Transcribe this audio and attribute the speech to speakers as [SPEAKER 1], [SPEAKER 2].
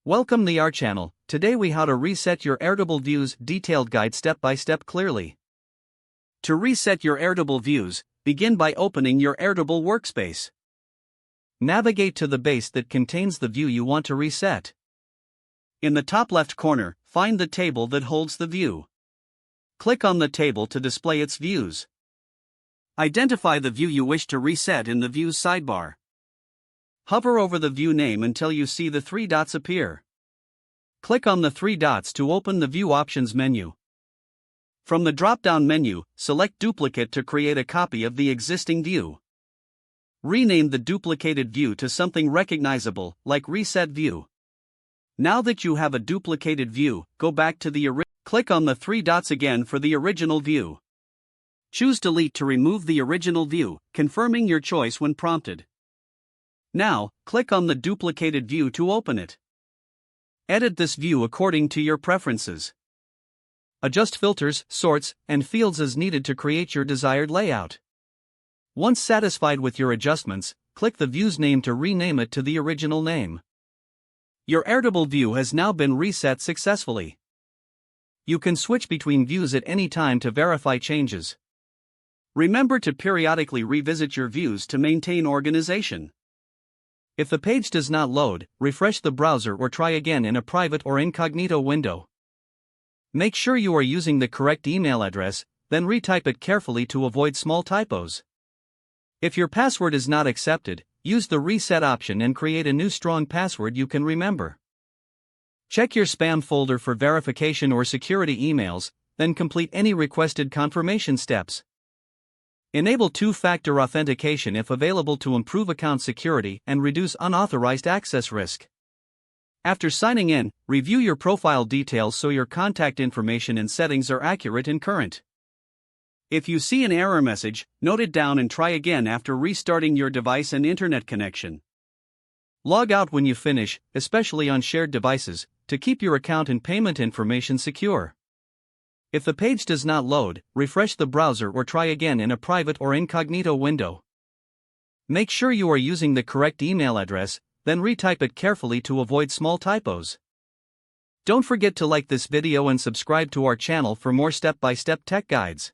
[SPEAKER 1] Welcome to our channel. Today we how to reset your Airtable views detailed guide step by step clearly. To reset your Airtable views, begin by opening your Airtable workspace. Navigate to the base that contains the view you want to reset. In the top left corner, find the table that holds the view. Click on the table to display its views. Identify the view you wish to reset in the Views sidebar. Hover over the view name until you see the three dots appear. Click on the three dots to open the View Options menu. From the drop-down menu, select Duplicate to create a copy of the existing view. Rename the duplicated view to something recognizable, like Reset View. Now that you have a duplicated view, go back to the click on the three dots again for the original view. Choose Delete to remove the original view, confirming your choice when prompted. Now, click on the duplicated view to open it. Edit this view according to your preferences. Adjust filters, sorts, and fields as needed to create your desired layout. Once satisfied with your adjustments, click the view's name to rename it to the original name. Your Airtable view has now been reset successfully. You can switch between views at any time to verify changes. Remember to periodically revisit your views to maintain organization. If the page does not load, refresh the browser or try again in a private or incognito window. Make sure you are using the correct email address, then retype it carefully to avoid small typos. If your password is not accepted, use the reset option and create a new strong password you can remember. Check your spam folder for verification or security emails, then complete any requested confirmation steps. Enable two-factor authentication if available to improve account security and reduce unauthorized access risk. After signing in, review your profile details so your contact information and settings are accurate and current. If you see an error message, note it down and try again after restarting your device and internet connection. Log out when you finish, especially on shared devices, to keep your account and payment information secure. If the page does not load, refresh the browser or try again in a private or incognito window. Make sure you are using the correct email address, then retype it carefully to avoid small typos. Don't forget to like this video and subscribe to our channel for more step-by-step tech guides.